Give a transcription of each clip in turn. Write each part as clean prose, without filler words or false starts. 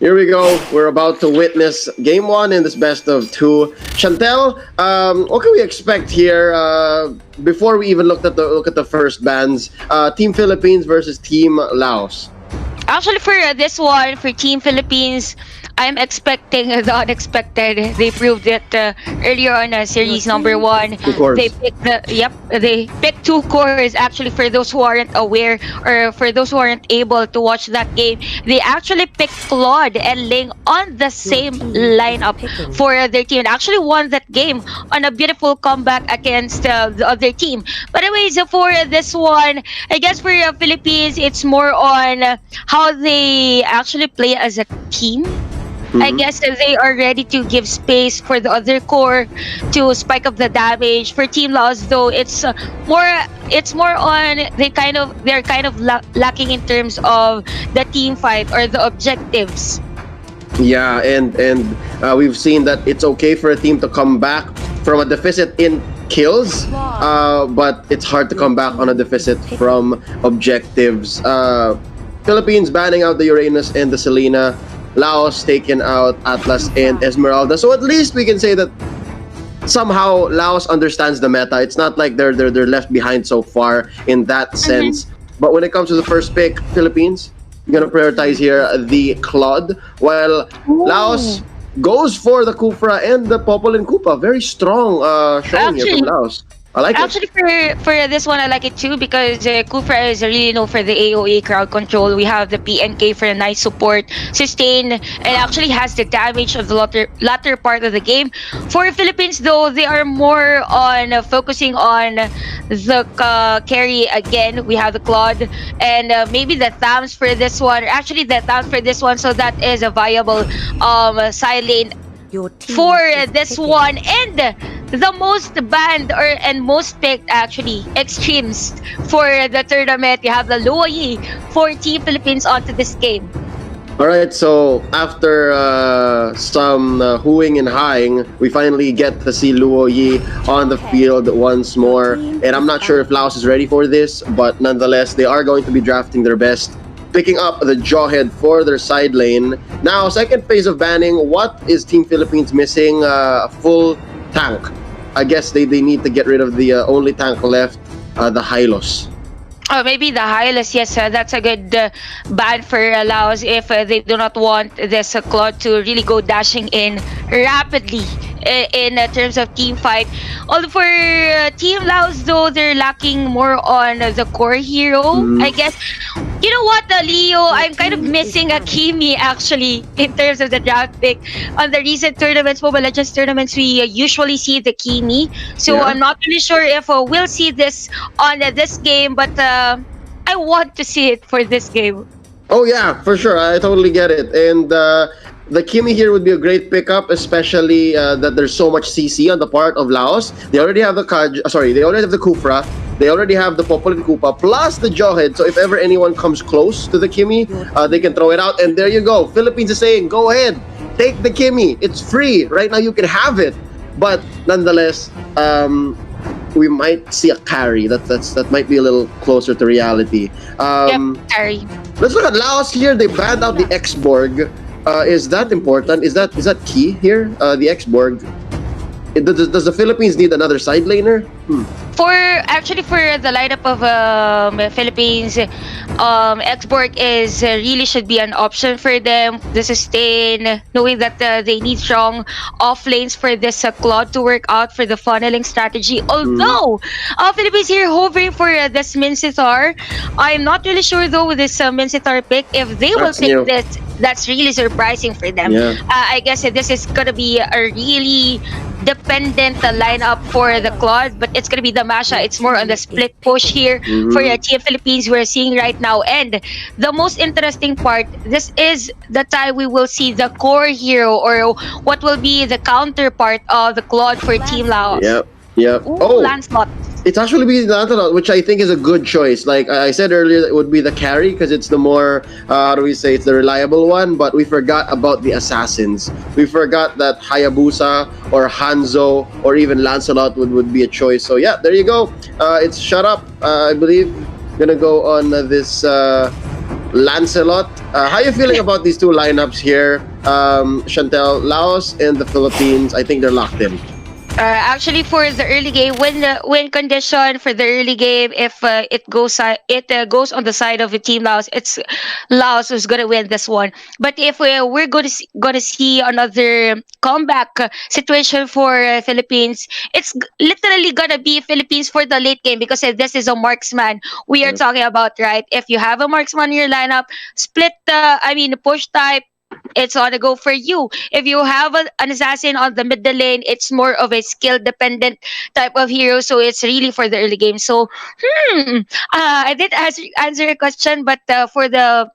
Here we go. We're about to witness game one in this best of two. Chantel, what can we expect here? Before we even look at the first bands, Team Philippines versus Team Laos. Actually, for this one, for Team Philippines, I'm expecting the unexpected. They proved it earlier on series number one. Of course. They picked two cores. Actually, for those who aren't aware or for those who aren't able to watch that game, they actually picked Claude and Ling on the same lineup for their team. And actually won that game on a beautiful comeback against the other team. But anyways, for this one, I guess for Philippines, it's more on how they actually play as a team. I guess they are ready to give space for the other core to spike up the damage. For Team Laos, though, it's more on they're kind of lacking in terms of the team fight or the objectives. Yeah, and we've seen that it's okay for a team to come back from a deficit in kills, but it's hard to come back on a deficit from objectives. Philippines banning out the Uranus and the Selena. Laos taking out Atlas and Esmeralda. So at least we can say that somehow Laos understands the meta. It's not like they're left behind so far in that sense. But when it comes to the first pick, Philippines, you're gonna prioritize here the Claude, while Laos goes for the Kufra and the Popol and Kupa. Very strong showing here from Laos. I like it. Actually, for this one, I like it too because Kufra is really known for the AoE crowd control. We have the PNK for a nice support, sustain, and actually has the damage of the latter part of the game. For Philippines, though, they are more on focusing on the carry again. We have the Claude and maybe the Thams for this one. Actually, the Thams for this one, so that is a viable side lane for this one. And the most banned and most picked actually extremes for the tournament. You have the Luo Yi for Team Philippines onto this game. Alright, so after some hooing and hawing, we finally get to see Luo Yi on the field once more. And I'm not sure if Laos is ready for this, but nonetheless, they are going to be drafting their best, picking up the Jawhead for their side lane. Now, second phase of banning, what is Team Philippines missing? A full tank. I guess they need to get rid of the only tank left, the Hylos. Oh, maybe the Hylos, yes, that's a good ban for Laos if they do not want this Claude to really go dashing in rapidly in terms of team fight. Although for Team Laos, though, they're lacking more on the core hero, I guess. You know what, Leo? I'm kind of missing a Kimi actually in terms of the draft pick. On the recent tournaments, Mobile Legends tournaments, we usually see the Kimi. So I'm not really sure if we'll see this on this game, but I want to see it for this game. Oh yeah, for sure. I totally get it. And the Kimi here would be a great pickup, especially that there's so much CC on the part of Laos. They already have the they already have the Kufra. They already have the Popol and Kupa, plus the Jawhead. So if ever anyone comes close to the Kimi, they can throw it out. And there you go. Philippines is saying, go ahead, take the Kimi. It's free. Right now you can have it. But nonetheless, we might see a carry. That might be a little closer to reality. Carry. Let's look at Laos here. They banned out the X-Borg. Is that important? Is that key here? The X-Borg. Does the Philippines need another side laner? For the lineup of Philippines, X-Borg is really should be an option for them. The sustain, knowing that they need strong off lanes for this Claude to work out for the funneling strategy. Although Philippines here hovering for this Mincitar, I'm not really sure though with this Mincitar pick if they will pick this. That's really surprising for them. I guess this is gonna be a really dependent lineup for the Claude, but it's gonna be the Masha. It's more on the split push here for Team Philippines we're seeing right now. And the most interesting part, this is the time we will see the core hero or what will be the counterpart of the Claude for Team Laos. Yep. Ooh, Lancelot. It's actually be Lancelot, which I think is a good choice. Like I said earlier, it would be the carry because it's the more, how do we say, it's the reliable one. But we forgot about the assassins. We forgot that Hayabusa or Hanzo or even Lancelot would be a choice. So yeah, there you go. It's Shut Up, I believe. Gonna go on this Lancelot. How are you feeling about these two lineups here? Chantel, Laos and the Philippines, I think they're locked in. Actually, for the early game, when the win condition for the early game, if it goes on the side of the team Laos, it's Laos who's gonna win this one. But if we're gonna see another comeback situation for Philippines, it's literally gonna be Philippines for the late game because this is a marksman we are Yep. talking about, right? If you have a marksman in your lineup, split push type, it's on the go for you. If you have an assassin on the middle lane, it's more of a skill dependent type of hero. So it's really for the early game. So, I did answer your question, but for the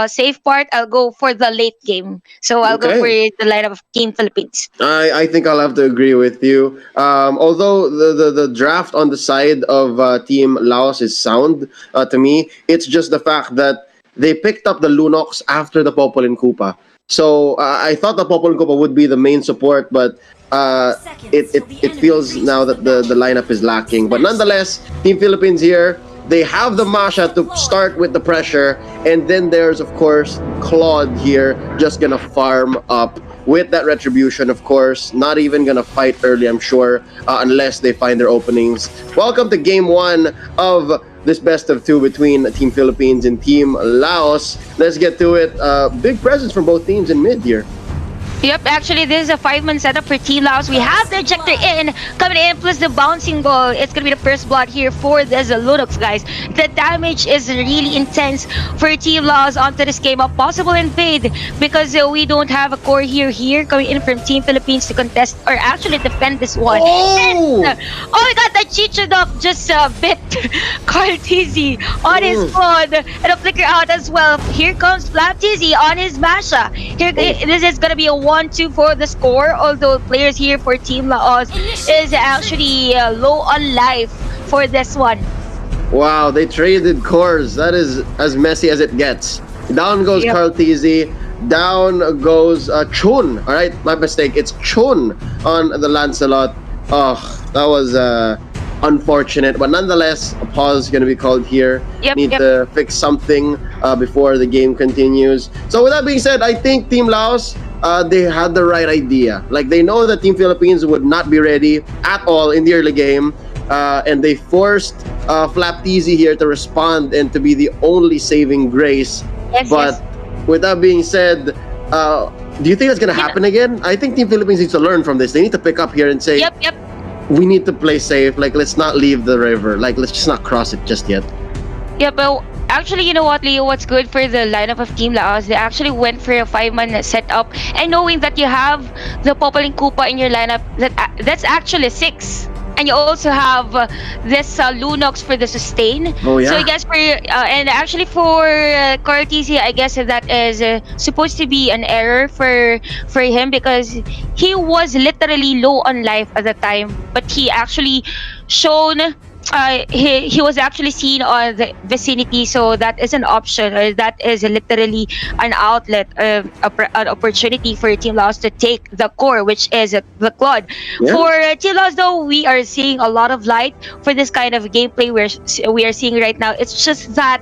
safe part, I'll go for the late game. So I'll go for Okay. the lineup of Team Philippines. I think I'll have to agree with you. Although the draft on the side of Team Laos is sound to me, it's just the fact that they picked up the Lunox after the Popolin Koopa. So I thought the Popolin Koopa would be the main support, but it feels now that the lineup is lacking. But nonetheless, Team Philippines here, they have the Masha to start with the pressure, and then there's of course Claude here, just gonna farm up with that retribution, of course. Not even gonna fight early, I'm sure, unless they find their openings. Welcome to game one of this best of two between Team Philippines and Team Laos. Let's get to it. Big presence from both teams in mid here. Yep, actually, this is a 5-man setup for Team Laos. We have the ejector coming in, plus the bouncing ball. It's gonna be the first blood here for this Lunox, guys. The damage is really intense for Team Laos onto this game. A possible invade because we don't have a core here coming in from Team Philippines to contest or actually defend this one. Oh! And, oh my god, the Chichodok just bit Carl Tizzy on his phone and a flicker out as well. Here comes Flap Tizzy on his Masha. This is gonna be a 1-2 for the score, although players here for Team Laos is actually low on life for this one. Wow, they traded cores. That is as messy as it gets. Down goes Yep. Carl Tizzy. Down goes Chun. All right, my mistake. It's Chun on the Lancelot. Oh, that was unfortunate. But nonetheless, a pause is going to be called here. Need to fix something before the game continues. So with that being said, I think Team Laos, they had the right idea. Like, they know that Team Philippines would not be ready at all in the early game. And they forced Flap Tizzy here to respond and to be the only saving grace. But with that being said, do you think that's going to happen again? I think Team Philippines needs to learn from this. They need to pick up here and say, we need to play safe. Like, let's not leave the river. Like, let's just not cross it just yet. Yeah, but actually, you know what, Leo? What's good for the lineup of Team Laos? They actually went for a 5-man setup, and knowing that you have the Popolin Koopa in your lineup, that's actually 6. And you also have this Lunox for the sustain. Oh yeah. So I guess and actually for Carl Tizzy, I guess that is supposed to be an error for him because he was literally low on life at the time, but he actually shown. He was actually seen on the vicinity, so that is an option, or that is literally an outlet, an opportunity for Team Laos to take the core, which is the Claude. Yeah. For Team Laos, though, we are seeing a lot of light for this kind of gameplay we are seeing right now. It's just that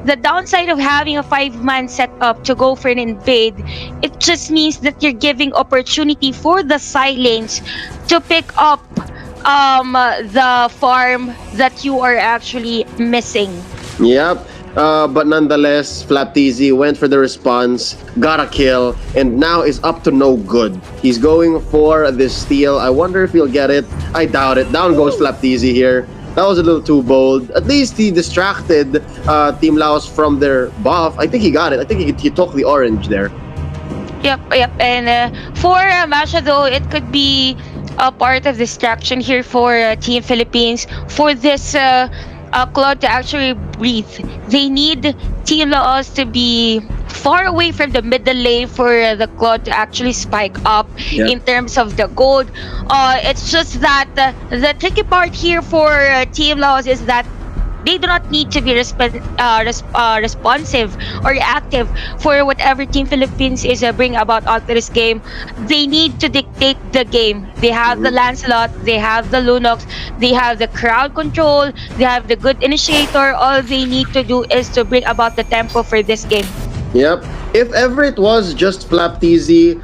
the downside of having a 5-man setup to go for an invade, it just means that you're giving opportunity for the side lanes to pick up the farm that you are actually missing. Yep. But nonetheless, Flap Tizzy went for the response, got a kill, and now is up to no good. He's going for this steal. I wonder if he'll get it. I doubt it. Down goes Flap Tizzy here. That was a little too bold. At least he distracted Team Laos from their buff. I think he got it. I think he took the orange there. Yep. And for Masha, though, it could be a part of distraction here for Team Philippines. For this Claude to actually breathe, they need Team Laos to be far away from the middle lane for the Claude to actually spike up in terms of the gold. It's just that the tricky part here for Team Laos is that They do not need to be responsive or reactive for whatever Team Philippines is bringing about onto this game. They need to dictate the game. They have the Lancelot, they have the Lunox, they have the crowd control, they have the good initiator. All they need to do is to bring about the tempo for this game. Yep. If ever it was just Flapteezy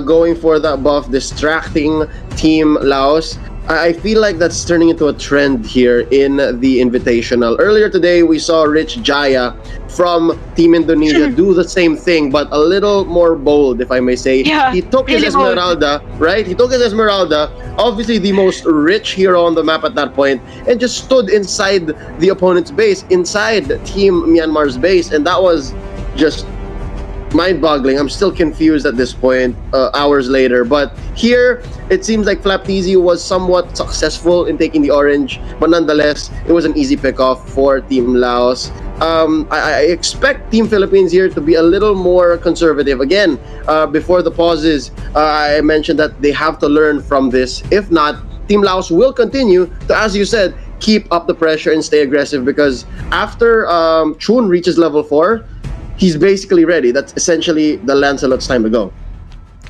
going for that buff, distracting Team Laos, I feel like that's turning into a trend here in the Invitational. Earlier today, we saw Rich Jaya from Team Indonesia do the same thing, but a little more bold, if I may say. Yeah, He took his really bold. Esmeralda, right? He took his Esmeralda, obviously the most rich hero on the map at that point, and just stood inside the opponent's base, inside Team Myanmar's base, and that was just mind-boggling. I'm still confused at this point, hours later. But here, it seems like Flapteezy was somewhat successful in taking the orange, but nonetheless, it was an easy pick-off for Team Laos. I expect Team Philippines here to be a little more conservative. Again, before the pauses, I mentioned that they have to learn from this. If not, Team Laos will continue to, as you said, keep up the pressure and stay aggressive, because after Chun reaches level 4, he's basically ready. That's essentially the Lancelot's time to go.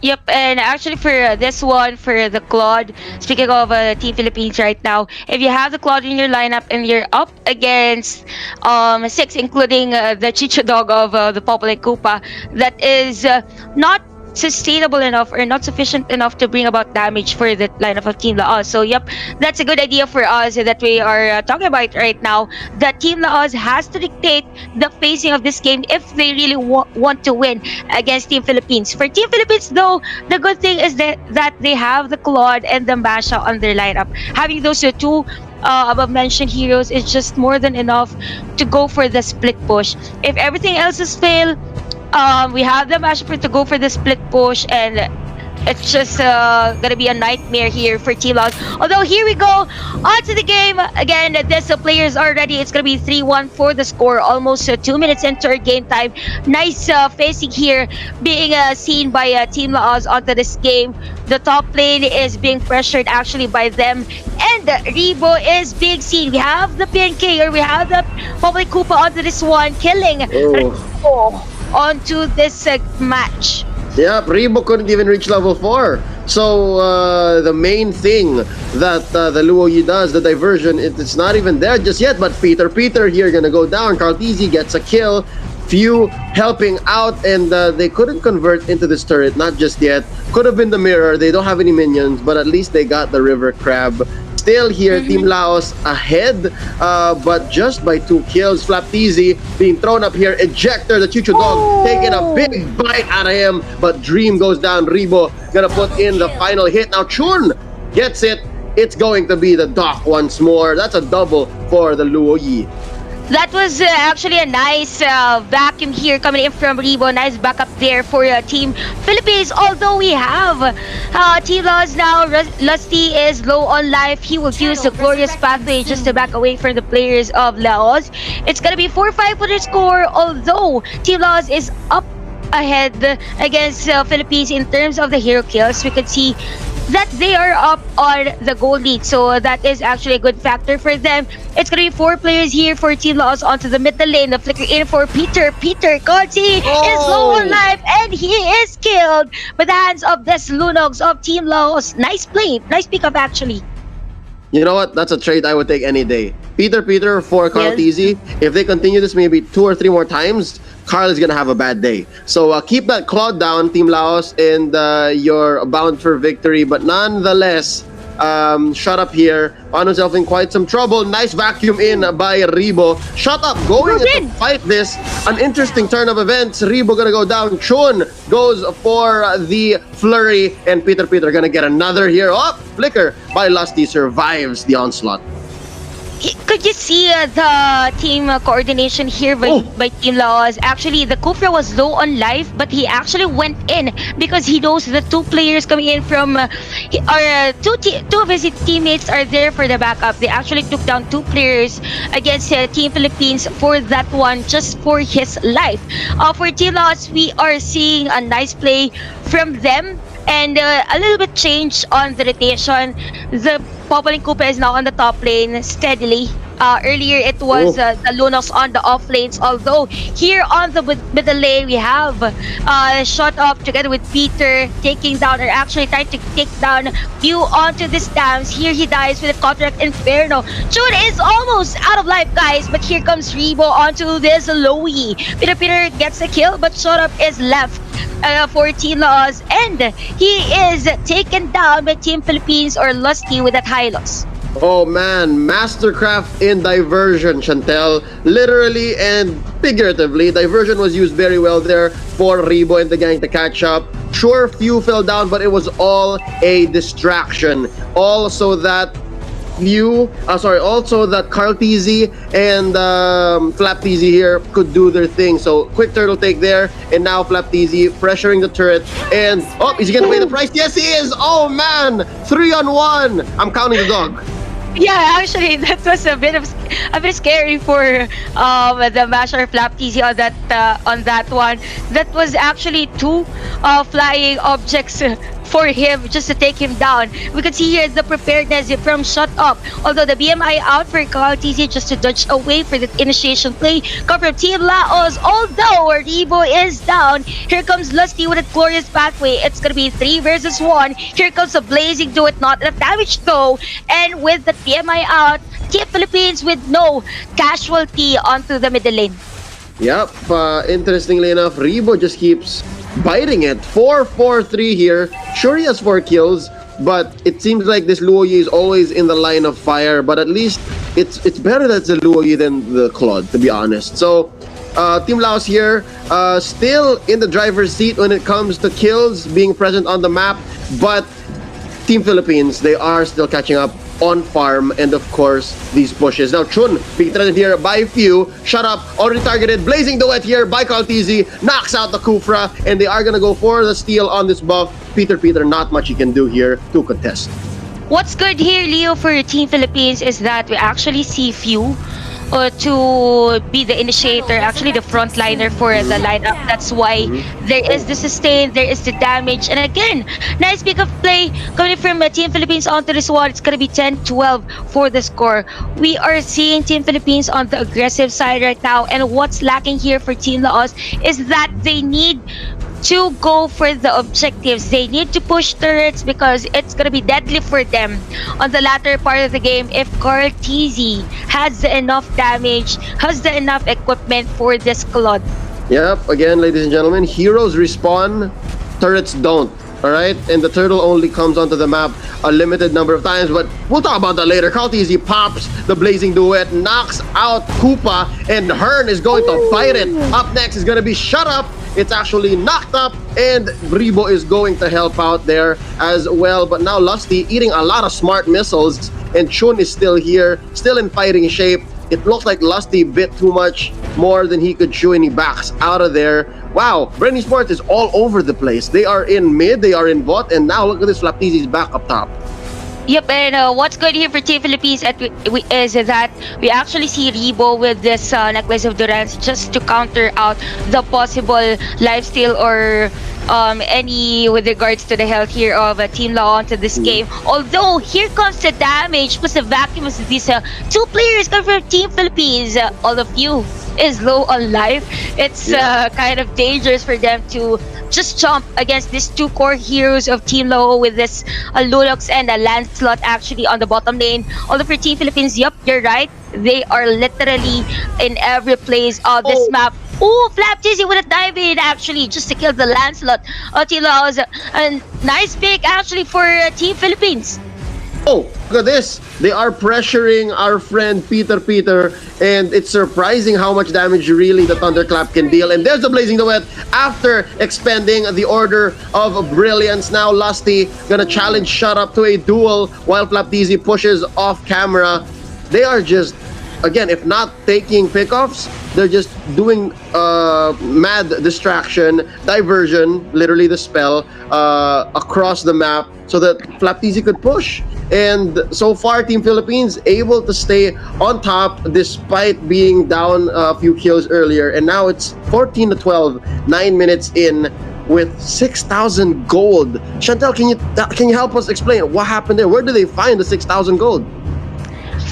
Yep, and actually for this one, for the Claude, speaking of Team Philippines right now, if you have the Claude in your lineup and you're up against 6, including the Chicho Dog of the Popol and Koopa, that is not sustainable enough or not sufficient enough to bring about damage for the lineup of Team Laos. So yep, that's a good idea for us that we are talking about right now, that Team Laos has to dictate the pacing of this game if they really want to win against Team Philippines. For Team Philippines though, the good thing is that they have the Claude and the Masha on their lineup. Having those two above mentioned heroes is just more than enough to go for the split push. If everything else is failed, we have the mashup to go for the split push, and it's just gonna be a nightmare here for Team Laos. Although here we go on to the game again. This players are ready. It's gonna be 3-1 for the score. Almost 2 minutes into our game time. Nice facing here being seen by Team Laos onto this game. The top lane is being pressured actually by them, and Rebo is being seen. We have the PNK, or we have the Public Koopa onto this one, killing Rebo onto this match. Yeah, Rebo couldn't even reach level 4. So the main thing that the Luo Yi does, the diversion, it's not even there just yet. But Peter here gonna go down. Carteezy gets a kill. Few helping out, and they couldn't convert into this turret, not just yet. Could have been the mirror. They don't have any minions, but at least they got the river crab. Still here, Team Laos ahead, but just by 2 kills. Flapteezy being thrown up here. Ejector, the Chuchu Dog, taking a big bite out of him, but Dream goes down. Rebo gonna put in the final hit. Now Chun gets it. It's going to be the Doc once more. That's a double for the Luo Yi. That was actually a nice vacuum here coming in from Rebo. Nice backup there for Team Philippines. Although we have Team Laos now. Lusty is low on life. He will use the glorious pathway just to back away from the players of Laos. It's going to be 4-5 for the score. Although Team Laos is up ahead against Philippines in terms of the hero kills. We can see that they are up on the gold lead, so that is actually a good factor for them. It's gonna be 4 players here for Team Laos onto the middle lane. The flicker in for Peter. Conti is low on life, and he is killed by the hands of this Lunox of Team Laos. Nice play, nice pickup actually. You know what? That's a trade I would take any day. Peter for Carteezy. Yes. If they continue this maybe 2 or 3 more times, Carl is gonna have a bad day. So keep that Claude down, Team Laos, and you're bound for victory. But nonetheless, shut up here. Found himself in quite some trouble. Nice vacuum in by Rebo. Shut up, going to fight this. An interesting turn of events. Rebo gonna go down. Chun goes for the flurry, and Peter gonna get another here. Oh, flicker by Lusty survives the onslaught. Could you see the team coordination here by Team Laos? Actually, the Kufra was low on life, but he actually went in because he knows the 2 players coming in from two of his teammates are there for the backup. They actually took down 2 players against Team Philippines for that one, just for his life. For Team Laos, we are seeing a nice play from them, and a little bit change on the rotation. The Popol and Koopa is now on the top lane steadily. Earlier, it Oh. was the Lunox on the off lanes. Although here on the middle lane, we have shot up together with Peter, taking down or actually trying to take down Pew onto the stands. Here he dies with a contract Inferno. June is almost out of life, guys. But here comes Rebo onto this Lowy. Peter gets the kill, but shot up is left. 14 loss, and he is taken down by Team Philippines or Lusty with that high loss. Oh man, mastercraft in diversion, Chantel. Literally and figuratively, diversion was used very well there for Rebo and the gang to catch up. Sure, few fell down, but it was all a distraction. All so that also that Carl TZ and Flap TZ here could do their thing. So quick turtle take there, and now Flap TZ pressuring the turret, and is he gonna pay the price? Yes, he is. Oh man, 3-on-1. I'm counting the dog. Yeah, actually, that was a bit scary for the Masher Flap TZ on that one. That was actually two flying objects for him just to take him down. We can see here the preparedness from shut up. Although the BMI out for Carl TZ just to dodge away for the initiation play. Come from Team Laos. Although Rebo is down, here comes Lusty with a glorious pathway. It's gonna be 3 versus 1. Here comes a blazing do it, not enough damage though. And with the BMI out, Team Philippines with no casualty onto the middle lane. Yep, interestingly enough, Rebo just keeps biting it. 4-4-3 here. Sure, he has 4 kills, but it seems like this Luoyi is always in the line of fire. But at least it's better that it's the Luoyi than the Claude, to be honest. So, Team Laos here, still in the driver's seat when it comes to kills being present on the map. But Team Philippines, they are still catching up on farm, and of course these pushes. Now Chun being threatened here by Few. Shut up, already targeted. Blazing duet here by Carl TZ, knocks out the Kufra, and they are gonna go for the steal on this buff. Peter, not much he can do here to contest. What's good here, Leo, for Team Philippines is that we actually see Few to be the initiator, actually the frontliner for the lineup. That's why there is the sustain, there is the damage. And again, nice pick of play coming from Team Philippines onto this one. It's going to be 10-12 for the score. We are seeing Team Philippines on the aggressive side right now. And what's lacking here for Team Laos is that they need to go for the objectives. They need to push turrets because it's gonna be deadly for them on the latter part of the game if Carl TZ has the enough damage, has the enough equipment for this Claude. Yep, again, ladies and gentlemen, heroes respawn, turrets don't. Alright, and the turtle only comes onto the map a limited number of times, but we'll talk about that later. Carl TZ pops the blazing duet, knocks out Koopa, and Hearn is going to fight it. Up next is going to be Shut Up. It's actually knocked up, and Rebo is going to help out there as well. But now Lusty eating a lot of smart missiles, and Chun is still here, still in fighting shape. It looks like Lusty bit too much more than he could chew, and he backs out of there. Wow, Brenny Sports is all over the place. They are in mid, they are in bot, and now look at this, Flaptizi's back up top. Yep, and what's good here for Team Philippines is that we actually see Rebo with this necklace of Durance just to counter out the possible lifesteal or any with regards to the health here of Team Lao onto this game. Although here comes the damage plus the vacuum of these two players coming from Team Philippines. All of you is low on life. It's kind of dangerous for them to just jump against these two core heroes of Team Lao with this Lunox and a Lancelot actually on the bottom lane. Although for Team Philippines, yep, you're right. They are literally in every place on this map. Oh, Flap TZ with a dive in actually just to kill the Lancelot. Team Laos, and nice pick actually for Team Philippines. Oh, look at this. They are pressuring our friend Peter, and it's surprising how much damage really the Thunderclap can deal. And there's the Blazing Duet after expending the Order of Brilliance. Now Lusty gonna challenge Shut Up to a duel while Flaptizi pushes off camera. They are just, again, if not taking pickoffs, they're just doing mad distraction, diversion, literally the spell, across the map so that Flaptizi could push. And so far, Team Philippines able to stay on top despite being down a few kills earlier. And now it's 14-12, 9 minutes in with 6,000 gold. Chantel, can you help us explain what happened there? Where did they find the 6,000 gold?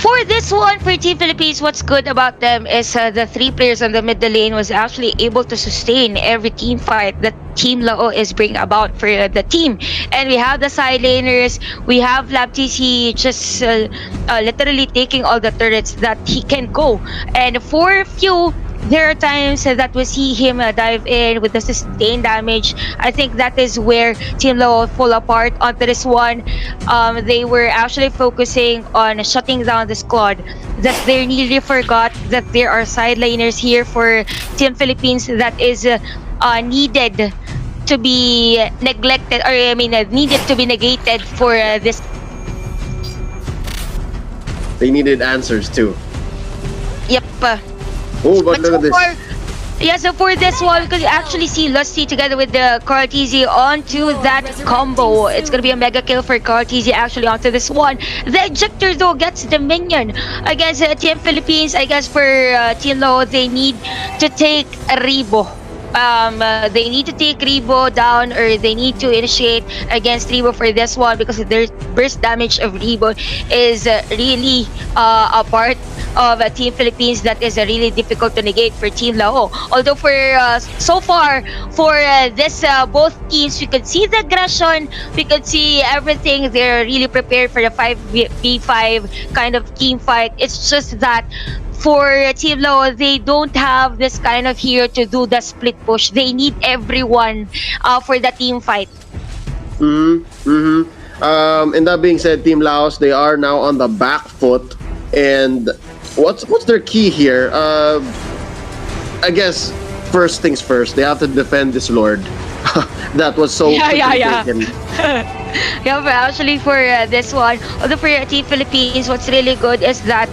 For this one, for Team Philippines, what's good about them is the three players on the mid lane was actually able to sustain every team fight that Team Lao is bringing about for the team. And we have the side laners, we have LabTC just literally taking all the turrets that he can go. And for a few, there are times that we see him dive in with the sustained damage. I think that is where Team Lao fall apart onto this one. They were actually focusing on shutting down the squad. That they really forgot that there are side laners here for Team Philippines that is needed to be neglected, or I mean, needed to be negated for this. They needed answers too. Yep. Oh, but But look so at this. far, yeah, so for this one, we could actually see Lusty together with the Cartesi onto that combo. It's gonna be a mega kill for Cartesi actually onto this one. The Ejector though gets the minion against Team Philippines. I guess for Team Low, they need to take a Rebo. They need to take Rebo down, or they need to initiate against Rebo for this one, because their burst damage of Rebo is really a part of Team Philippines that is really difficult to negate for Team Lao. Although for so far for this both teams, we could see the aggression, we could see everything. They're really prepared for the 5v5 kind of team fight. It's just that for Team Lao, they don't have this kind of hero to do the split push. They need everyone for the team fight. And that being said, Team Laos, they are now on the back foot. And what's their key here? I guess first things first, they have to defend this Lord. That was so Yeah. taken. Yeah, but actually for this one, although for Team Philippines, what's really good is that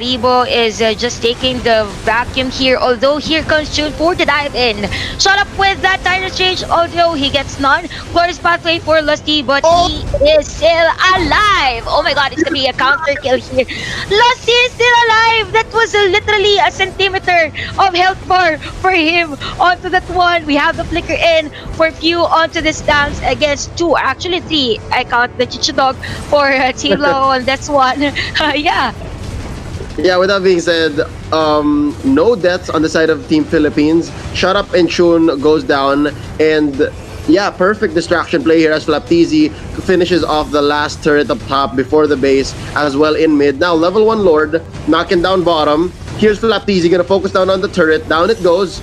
Rebo is just taking the vacuum here. Although here comes June for the dive in. Shut up with that Tyrant Rage, although he gets none. Glorious pathway for Lusty, but he is still alive. Oh my god, it's gonna be a counter kill here. Lusty is still alive. That was literally a centimeter of health bar for him onto that one. We have the flicker in for few onto this dance against two, actually three. I count the Chicha Dog for Team Low on this one. Yeah. Yeah, with that being said, no deaths on the side of Team Philippines. Shut Up and Chun goes down, and yeah, perfect distraction play here as Flaptizi finishes off the last turret up top before the base, as well in mid. Now level 1 Lord, knocking down bottom. Here's Flaptizi, gonna focus down on the turret. Down it goes.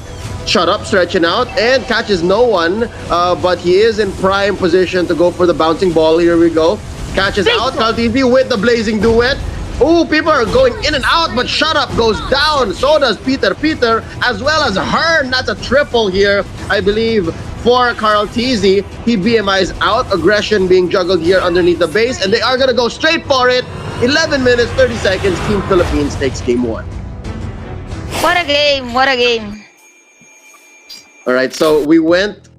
Shut Up, stretching out, and catches no one, but he is in prime position to go for the bouncing ball. Here we go. Catches out, Kaltivi with the blazing duet. Oh, people are going in and out, but Shut Up goes down. So does Peter, as well as Hearn. That's a triple here, I believe, for Carl Teasy. He BMIs out, aggression being juggled here underneath the base, and they are gonna go straight for it. 11 minutes, 30 seconds, Team Philippines takes game 1. What a game. All right, so we went